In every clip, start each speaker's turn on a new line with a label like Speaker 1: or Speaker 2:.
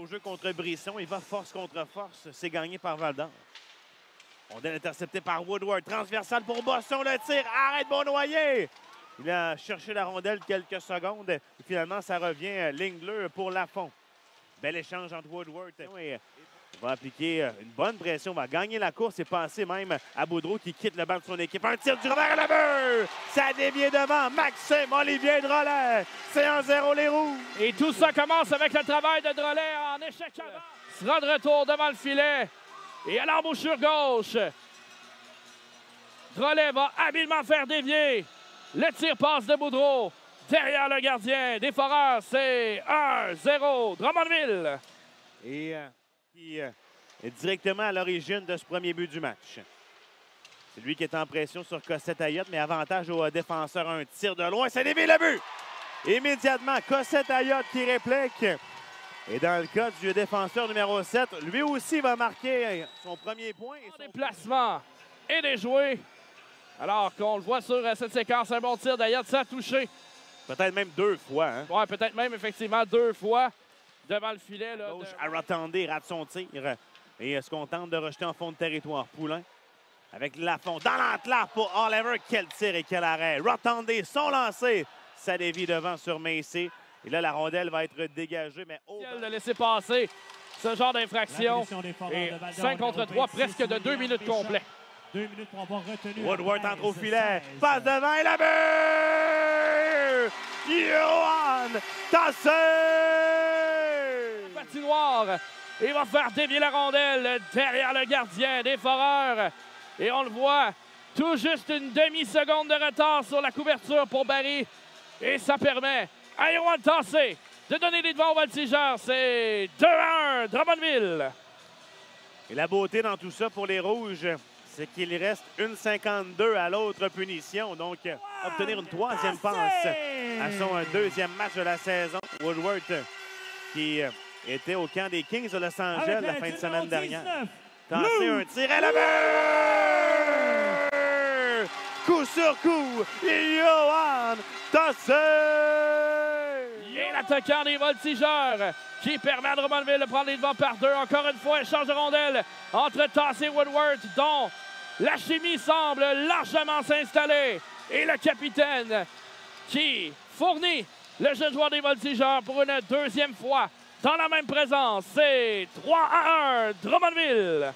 Speaker 1: au jeu contre Brisson. Il va force contre force. C'est gagné par Val-d'Or. Rondelle interceptée par Woodward. Transversale pour Boston. Le tir. Arrête Beaunoyer. Il a cherché la rondelle quelques secondes. Et finalement, ça revient ligne bleue pour Lafont. Bel échange entre Woodward et il va appliquer une bonne pression. Va gagner la course et passer même à Boudreau qui quitte le banc de son équipe. Un tir du revers à la mur. Ça dévie devant. Maxime Olivier Drolet. C'est 1-0 les Rouges.
Speaker 2: Et tout ça commence avec le travail de Drolet en échec avant. Sera de retour devant le filet. Et à l'embouchure gauche, Drolet va habilement faire dévier. Le tir passe de Boudreau. Derrière le gardien des Foreurs, c'est 1-0 Drummondville.
Speaker 1: Et qui est directement à l'origine de ce premier but du match. C'est lui qui est en pression sur Cossette-Ayotte, mais avantage au défenseur. Un tir de loin, ça dévie le but. Immédiatement, Cossette-Ayotte qui réplique. Et dans le cas du défenseur numéro 7, lui aussi va marquer son premier point. Et son
Speaker 2: Déplacement et déjoué. Alors qu'on le voit sur cette séquence, un bon tir d'Ayotte, ça a touché.
Speaker 1: Peut-être même 2 fois. Hein?
Speaker 2: Ouais, peut-être même effectivement 2 fois devant le filet. Là,
Speaker 1: gauche, à Rotandé, rate son tir. Et se contente de rejeter en fond de territoire. Poulain avec Lafont dans l'entlave pour Oliver. Quel tir et quel arrêt. Rotandé, son lancé. Ça dévie devant sur Macy. Et là, la rondelle va être dégagée. Mais
Speaker 2: de laisser passer ce genre d'infraction. Et 5 contre 3, presque de 2 minutes complets.
Speaker 3: 2 minutes pour avoir retenu.
Speaker 1: Woodward entre au filet. Passe devant et la but! Johan Tassé!
Speaker 2: Patinoire. Il va faire dévier la rondelle derrière le gardien des Foreurs. Et on le voit, tout juste une demi-seconde de retard sur la couverture pour Barry. Et ça permet à Johan Tassé de donner les devants aux Voltigeurs. C'est 2-1 Drummondville.
Speaker 1: Et la beauté dans tout ça pour les Rouges, c'est qu'il reste 1,52 à l'autre punition. Donc, obtenir une 3e passe à son 2e match de la saison. Woodward qui était au camp des Kings de Los Angeles la fin de semaine dernière. Tassé un tir à la main! Coup sur coup, Johan Tassé!
Speaker 2: Et l'attaquant des Voltigeurs qui permet à Drummondville de prendre les devants par 2. Encore une fois, échange de rondelle entre Tassé et Woodward, dont la chimie semble largement s'installer. Et le capitaine qui fournit le jeune joueur des Voltigeurs pour une 2e fois dans la même présence. C'est 3-1 Drummondville.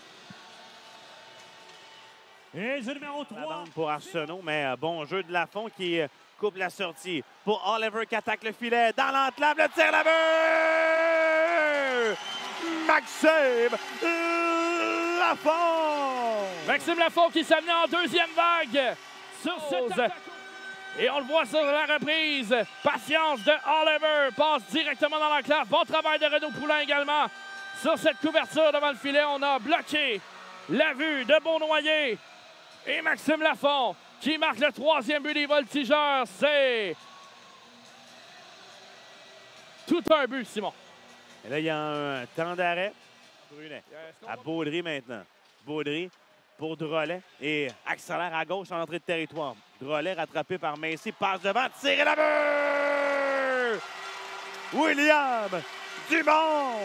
Speaker 3: Et le numéro 3.
Speaker 1: La bande pour Arsenault, mais bon jeu de Lafont qui coupe la sortie. Pour Oliver qui attaque le filet. Dans l'enclave, le tir la but! Maxime Lafont!
Speaker 2: Maxime Lafont qui s'amenait en 2e vague sur cette attaque. Et on le voit sur la reprise. Patience de Oliver. Passe directement dans l'enclave. Bon travail de Renaud Poulain également. Sur cette couverture devant le filet, on a bloqué la vue de Beaunoyer. Et Maxime Lafont qui marque le 3e but des Voltigeurs. C'est tout un but, Simon.
Speaker 1: Et là, il y a un temps d'arrêt. Brunet. À Baudry maintenant. Baudry pour Drolet et accélère à gauche en entrée de territoire. Drolet rattrapé par Macy, passe devant, tire la but! William Dumont!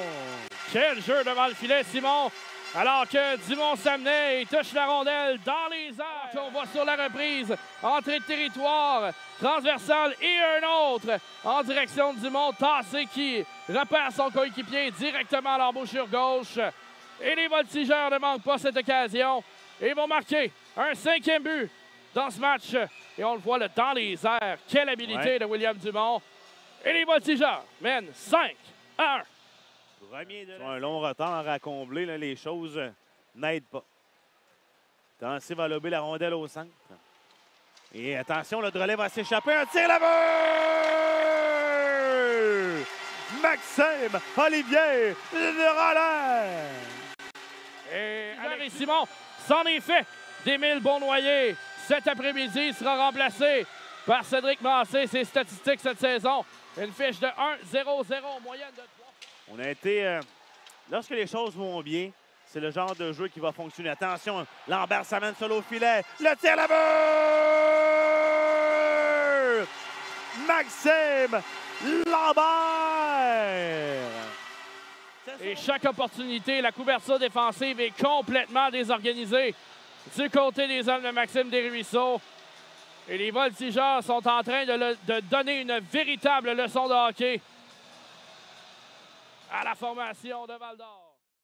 Speaker 2: Quel jeu devant le filet, Simon! Alors que Dumont s'amenait et touche la rondelle dans les airs. On voit sur la reprise, entrée de territoire, transversale et un autre en direction de Dumont. Tassé qui repère son coéquipier directement à l'embouchure gauche. Et les Voltigeurs ne manquent pas cette occasion et vont marquer un 5e but dans ce match. Et on le voit là, dans les airs. Quelle habilité de William Dumont. Et les Voltigeurs mènent 5-1.
Speaker 1: Un long retard à combler, là, les choses n'aident pas. Tassé va lober la rondelle au centre. Et attention, le Drolet va s'échapper. Un tir là-bas! Maxime Olivier Drolet!
Speaker 2: Et Simon, c'en est fait d'Émile Beaunoyer. Cet après-midi, il sera remplacé par Cédric Massé. Ses statistiques cette saison, une fiche de 1-0-0, moyenne de 3.
Speaker 1: On a été... lorsque les choses vont bien, c'est le genre de jeu qui va fonctionner. Attention, Lambert s'amène seul au filet. Le tir là-bas! Maxime Lambert!
Speaker 2: Et chaque opportunité, la couverture défensive est complètement désorganisée du côté des hommes de Maxime Desruisseaux. Et les Voltigeurs sont en train de donner une véritable leçon de hockey à la formation de Val-d'Or.